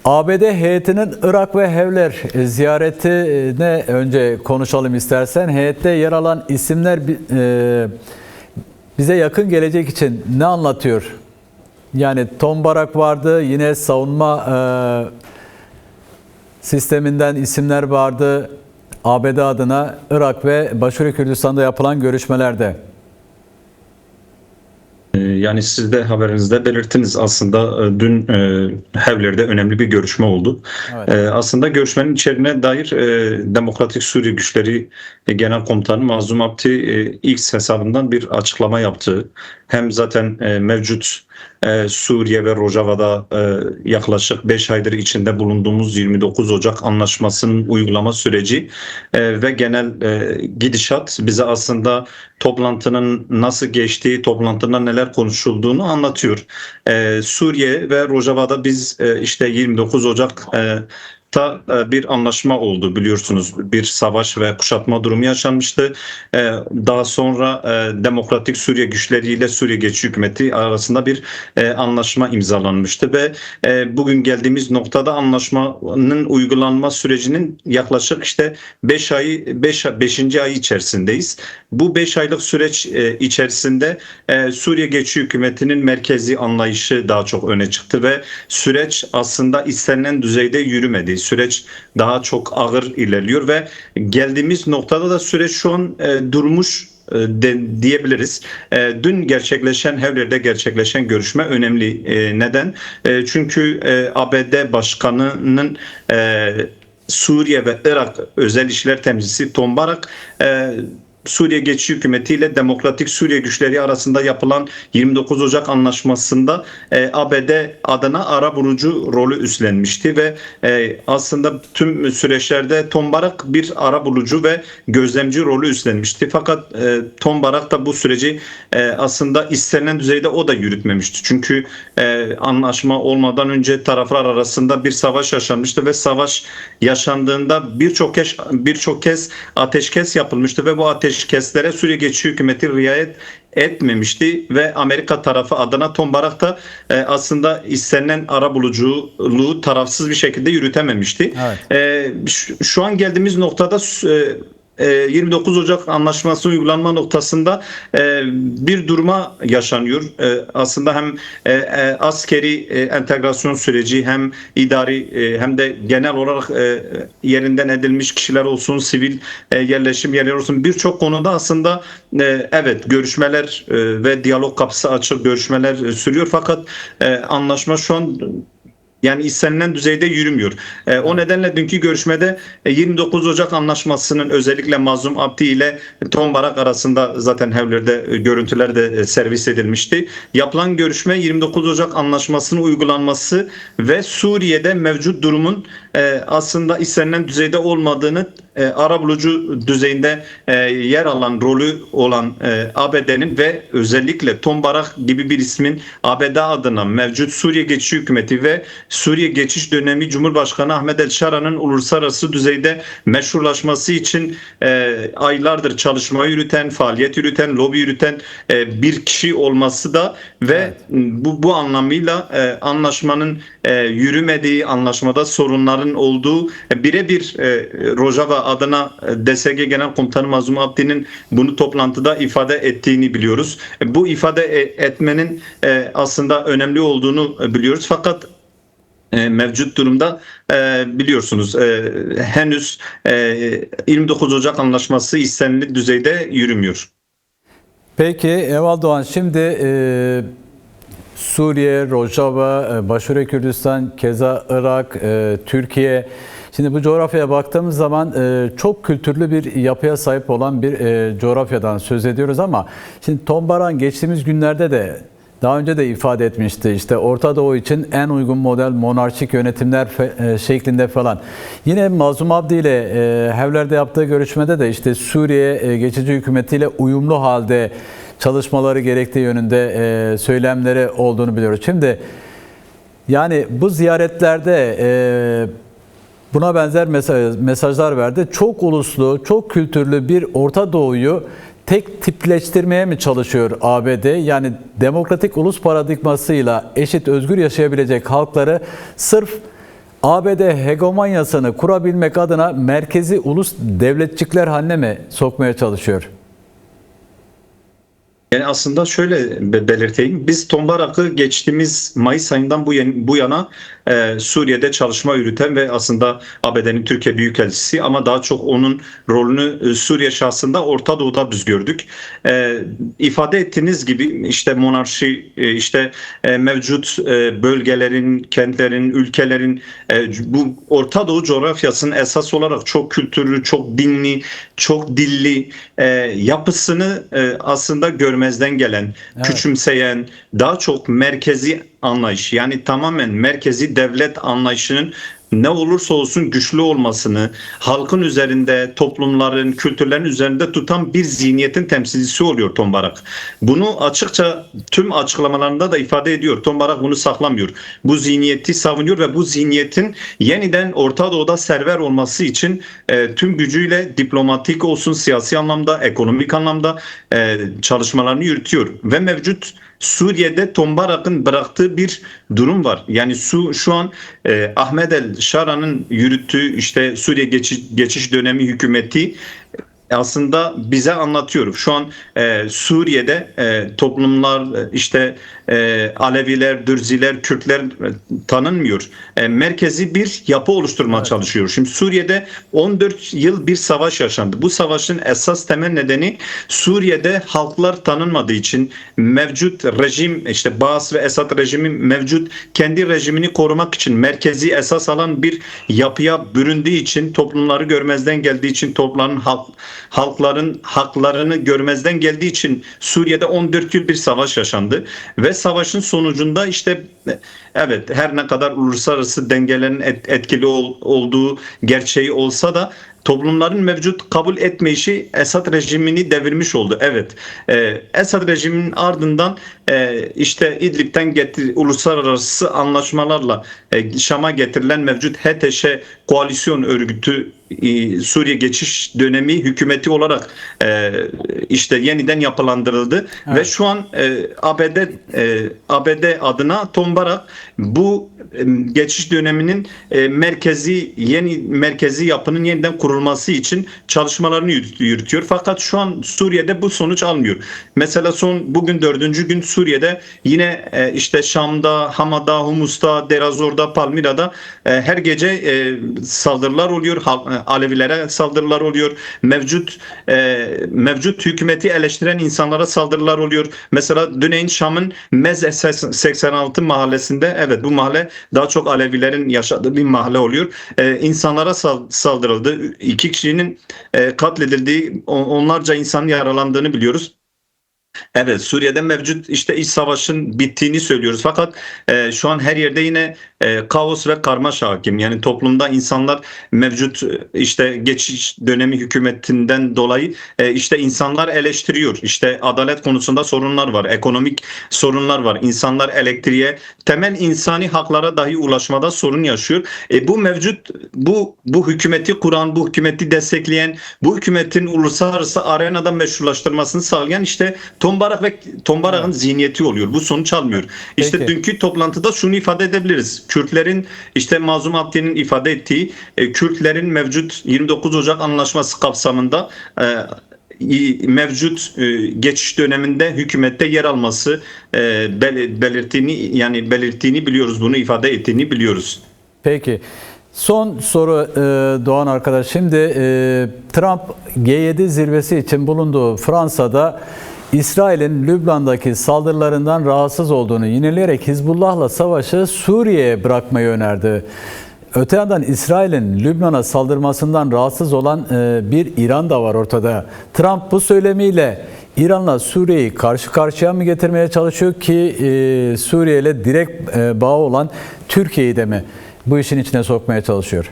ABD heyetinin Irak ve Hevler ziyaretine önce konuşalım istersen. Heyette yer alan isimler bize yakın gelecek için ne anlatıyor? Yani Tom Barak vardı, yine savunma sisteminden isimler vardı ABD adına Irak ve Başarı Kürdistan'da yapılan görüşmelerde. Yani siz de haberinizde belirttiniz aslında dün Hevler'de önemli bir görüşme oldu. Evet. Aslında görüşmenin içeriğine dair Demokratik Suriye Güçleri Genel Komutanı Mazlum Abdi X hesabından bir açıklama yaptı. Hem zaten mevcut Suriye ve Rojava'da yaklaşık 5 aydır içinde bulunduğumuz 29 Ocak Anlaşması'nın uygulama süreci ve genel gidişat bize aslında toplantının nasıl geçtiği, toplantıda neler konuşulduğunu anlatıyor. Suriye ve Rojava'da biz işte 29 Ocak bir anlaşma oldu, biliyorsunuz. Bir savaş ve kuşatma durumu yaşanmıştı. Daha sonra Demokratik Suriye Güçleri ile Suriye Geçici Hükümeti arasında bir anlaşma imzalanmıştı ve bugün geldiğimiz noktada anlaşmanın uygulanma sürecinin yaklaşık işte 5. ayı içerisindeyiz. Bu 5 aylık süreç içerisinde Suriye Geçici Hükümeti'nin merkezi anlayışı daha çok öne çıktı ve süreç aslında istenilen düzeyde yürümedi. Süreç daha çok ağır ilerliyor ve geldiğimiz noktada da süreç şu an durmuş diyebiliriz. Dün Hevler'de gerçekleşen görüşme önemli. Neden? Çünkü ABD Başkanı'nın Suriye ve Irak Özel İşler Temsilcisi Tom Barak Suriye Geçici Hükümeti ile Demokratik Suriye Güçleri arasında yapılan 29 Ocak Anlaşması'nda ABD adına arabulucu rolü üstlenmişti ve aslında tüm süreçlerde Tom Barak bir arabulucu ve gözlemci rolü üstlenmişti. Fakat Tom Barak da bu süreci aslında istenilen düzeyde o da yürütmemişti. Çünkü anlaşma olmadan önce taraflar arasında bir savaş yaşanmıştı ve savaş yaşandığında birçok kez ateşkes yapılmıştı ve bu ateşkeslere Suriye Geçici Hükümeti riayet etmemişti ve Amerika tarafı adına Tom Barak da aslında istenilen arabuluculuğu tarafsız bir şekilde yürütememişti. Evet. Şu an geldiğimiz noktada 29 Ocak Anlaşması uygulanma noktasında bir duruma yaşanıyor. Aslında hem askeri entegrasyon süreci hem idari hem de genel olarak yerinden edilmiş kişiler olsun, sivil yerleşim yerleri olsun, birçok konuda aslında evet görüşmeler ve diyalog kapısı açık, görüşmeler sürüyor fakat anlaşma şu an yani istenilen düzeyde yürümüyor. O nedenle dünkü görüşmede 29 Ocak Anlaşması'nın özellikle Mazlum Abdi ile Tom Barak arasında zaten Hevler'de görüntüler de servis edilmişti. Yapılan görüşme 29 Ocak Anlaşması'nın uygulanması ve Suriye'de mevcut durumun aslında istenilen düzeyde olmadığını arabulucu düzeyinde yer alan rolü olan ABD'nin ve özellikle Tom Barak gibi bir ismin ABD adına mevcut Suriye Geçici Hükümeti ve Suriye Geçiş Dönemi Cumhurbaşkanı Ahmet El-Şara'nın uluslararası düzeyde meşrulaşması için aylardır çalışma yürüten, faaliyet yürüten, lobi yürüten bir kişi olması da ve evet. bu anlamıyla anlaşmanın yürümediği, anlaşmada sorunların olduğu birebir Rojava adına DSG Genel Komutanı Mazlum Abdi'nin bunu toplantıda ifade ettiğini biliyoruz. Bu ifade etmenin aslında önemli olduğunu biliyoruz fakat mevcut durumda biliyorsunuz henüz 29 Ocak Anlaşması istenilen düzeyde yürümüyor. Peki Eval Doğan, şimdi Suriye, Rojava, Başarı Kürdistan, keza Irak, Türkiye. Şimdi bu coğrafyaya baktığımız zaman çok kültürlü bir yapıya sahip olan bir coğrafyadan söz ediyoruz ama şimdi Tom Barak geçtiğimiz günlerde de daha önce de ifade etmişti. İşte Orta Doğu için en uygun model monarşik yönetimler şeklinde falan. Yine Mazlum Abdi ile Hevler'de yaptığı görüşmede de işte Suriye geçici hükümetiyle uyumlu halde çalışmaları gerektiği yönünde söylemleri olduğunu biliyoruz. Şimdi yani bu ziyaretlerde buna benzer mesajlar verdi. Çok uluslu, çok kültürlü bir Orta Doğu'yu tek tipleştirmeye mi çalışıyor ABD? Yani demokratik ulus paradigmasıyla eşit, özgür yaşayabilecek halkları sırf ABD hegemonyasını kurabilmek adına merkezi ulus devletçikler haline mi sokmaya çalışıyor? Yani aslında şöyle belirteyim. Biz Tombarak'ı geçtiğimiz Mayıs ayından bu yana Suriye'de çalışma yürüten ve aslında ABD'nin Türkiye Büyükelçisi, ama daha çok onun rolünü Suriye şahsında Orta Doğu'da biz gördük. İfade ettiğiniz gibi işte monarşi, işte mevcut bölgelerin, kentlerin, ülkelerin bu Orta Doğu coğrafyasının esas olarak çok kültürlü, çok dinli, çok dilli yapısını aslında görmezden gelen, küçümseyen, daha çok merkezi anlayış, yani tamamen merkezi devlet anlayışının ne olursa olsun güçlü olmasını, halkın üzerinde, toplumların, kültürlerin üzerinde tutan bir zihniyetin temsilcisi oluyor Tombarak. Bunu açıkça tüm açıklamalarında da ifade ediyor. Tombarak bunu saklamıyor. Bu zihniyeti savunuyor ve bu zihniyetin yeniden Orta Doğu'da server olması için tüm gücüyle diplomatik olsun, siyasi anlamda, ekonomik anlamda çalışmalarını yürütüyor. Ve mevcut Suriye'de Tombarak'ın bıraktığı bir durum var. Yani şu an Ahmed El Şara'nın yürüttüğü işte Suriye geçiş dönemi hükümeti aslında bize anlatıyor. Şu an Suriye'de toplumlar, işte Aleviler, Dürziler, Kürtler tanınmıyor. Merkezi bir yapı oluşturmaya çalışıyor. Şimdi Suriye'de 14 yıl bir savaş yaşandı. Bu savaşın esas temel nedeni Suriye'de halklar tanınmadığı için, mevcut rejim, işte Baas ve Esad rejimi mevcut kendi rejimini korumak için merkezi esas alan bir yapıya büründüğü için, toplumları görmezden geldiği için, toplumların halkların haklarını görmezden geldiği için Suriye'de 14 yıl bir savaş yaşandı ve savaşın sonucunda işte evet, her ne kadar uluslararası dengelerin etkili olduğu gerçeği olsa da toplumların mevcut kabul etmeyişi Esad rejimini devirmiş oldu. Evet, Esad rejiminin ardından işte İdlib'den uluslararası anlaşmalarla Şam'a getirilen mevcut HTŞ koalisyon örgütü Suriye geçiş dönemi hükümeti olarak işte yeniden yapılandırıldı. Evet. Ve şu an ABD adına Tombarak bu geçiş döneminin merkezi yapının yeniden kurulması için çalışmalarını yürütüyor. Fakat şu an Suriye'de bu sonuç almıyor. Mesela bugün 4. gün Suriye'de yine işte Şam'da, Hama'da, Humus'ta, Derazor'da, Palmira'da her gece saldırılar oluyor. Alevilere saldırılar oluyor. Mevcut hükümeti eleştiren insanlara saldırılar oluyor. Mesela Düneyn Şam'ın Mez 86 mahallesinde, evet bu mahalle daha çok Alevilerin yaşadığı bir mahalle oluyor. İnsanlara saldırıldı. 2 kişinin katledildiği, onlarca insanın yaralandığını biliyoruz. Evet, Suriye'de mevcut işte iç savaşın bittiğini söylüyoruz. Fakat şu an her yerde yine kaos ve karmaşa hakim. Yani toplumda insanlar mevcut işte geçiş dönemi hükümetinden dolayı işte insanlar eleştiriyor. İşte adalet konusunda sorunlar var, ekonomik sorunlar var. İnsanlar elektriğe, temel insani haklara dahi ulaşmada sorun yaşıyor. Bu mevcut bu hükümeti kuran, bu hükümeti destekleyen, bu hükümetin uluslararası arenada meşrulaştırmasını sağlayan işte Tombarak'ın zihniyeti oluyor. Bu sonuç almıyor. İşte peki, dünkü toplantıda şunu ifade edebiliriz. Kürtlerin, işte Mazlum Abdi'nin ifade ettiği Kürtlerin mevcut 29 Ocak Anlaşması kapsamında mevcut geçiş döneminde hükümette yer alması belirttiğini biliyoruz. Bunu ifade ettiğini biliyoruz. Peki. Son soru Doğan arkadaş. Şimdi Trump G7 zirvesi için bulunduğu Fransa'da İsrail'in Lübnan'daki saldırılarından rahatsız olduğunu yineleyerek Hizbullah'la savaşı Suriye'ye bırakmayı önerdi. Öte yandan İsrail'in Lübnan'a saldırmasından rahatsız olan bir İran da var ortada. Trump bu söylemiyle İran'la Suriye'yi karşı karşıya mı getirmeye çalışıyor ki Suriye ile direkt bağı olan Türkiye'yi de mi bu işin içine sokmaya çalışıyor?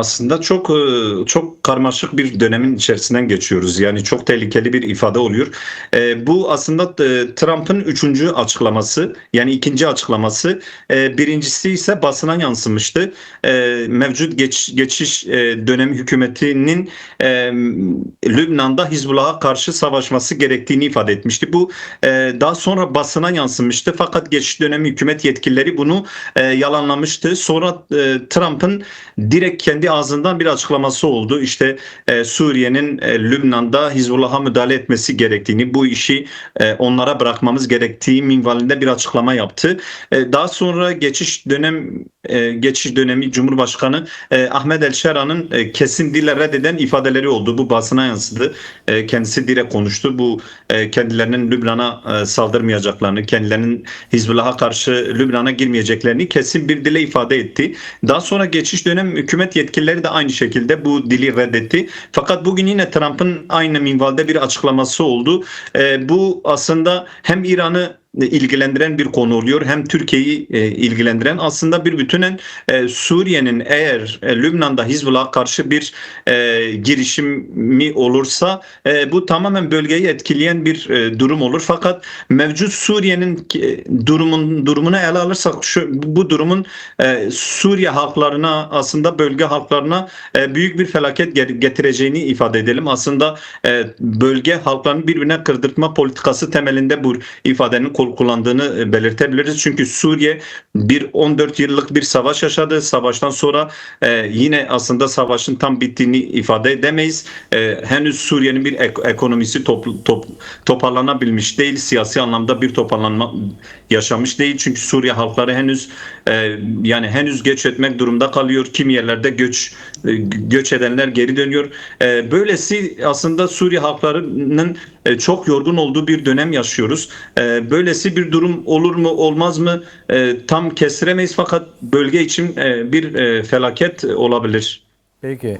Aslında çok karmaşık bir dönemin içerisinden geçiyoruz. Yani çok tehlikeli bir ifade oluyor. Bu aslında Trump'ın üçüncü açıklaması, yani ikinci açıklaması. Birincisi ise basına yansımıştı. Mevcut geçiş dönemi hükümetinin Lübnan'da Hizbullah'a karşı savaşması gerektiğini ifade etmişti. Bu daha sonra basına yansımıştı. Fakat geçiş dönemi hükümet yetkilileri bunu yalanlamıştı. Sonra Trump'ın direkt kendi ağzından bir açıklaması oldu. İşte Suriye'nin Lübnan'da Hizbullah'a müdahale etmesi gerektiğini, bu işi onlara bırakmamız gerektiği minvalinde bir açıklama yaptı. Daha sonra geçiş dönemi Cumhurbaşkanı Ahmet El-Şera'nın kesin dille reddeden ifadeleri oldu. Bu basına yansıdı. Kendisi direkt konuştu. Bu kendilerinin Lübnan'a saldırmayacaklarını, kendilerinin Hizbullah'a karşı Lübnan'a girmeyeceklerini kesin bir dile ifade etti. Daha sonra geçiş dönem hükümet yetkilileri de aynı şekilde bu dili reddetti. Fakat bugün yine Trump'ın aynı minvalde bir açıklaması oldu. Bu aslında hem İran'ı ilgilendiren bir konu oluyor, hem Türkiye'yi ilgilendiren, aslında bir bütünen Suriye'nin eğer Lübnan'da Hizbullah'a karşı bir girişimi olursa bu tamamen bölgeyi etkileyen bir durum olur. Fakat mevcut Suriye'nin durumunu ele alırsak bu durumun Suriye halklarına, aslında bölge halklarına büyük bir felaket getireceğini ifade edelim. Aslında bölge halklarını birbirine kırdırtma politikası temelinde bu ifadenin kullandığını belirtebiliriz. Çünkü Suriye 14 yıllık bir savaş yaşadı. Savaştan sonra yine aslında savaşın tam bittiğini ifade edemeyiz. Henüz Suriye'nin bir ekonomisi toparlanabilmiş değil. Siyasi anlamda bir toparlanma yaşamış değil. Çünkü Suriye halkları henüz göç etmek durumda kalıyor. Kimi yerlerde göç edenler geri dönüyor. Böylesi aslında Suriye halklarının çok yorgun olduğu bir dönem yaşıyoruz. Böylesi bir durum olur mu olmaz mı tam kestiremeyiz, fakat bölge için bir felaket olabilir. Peki.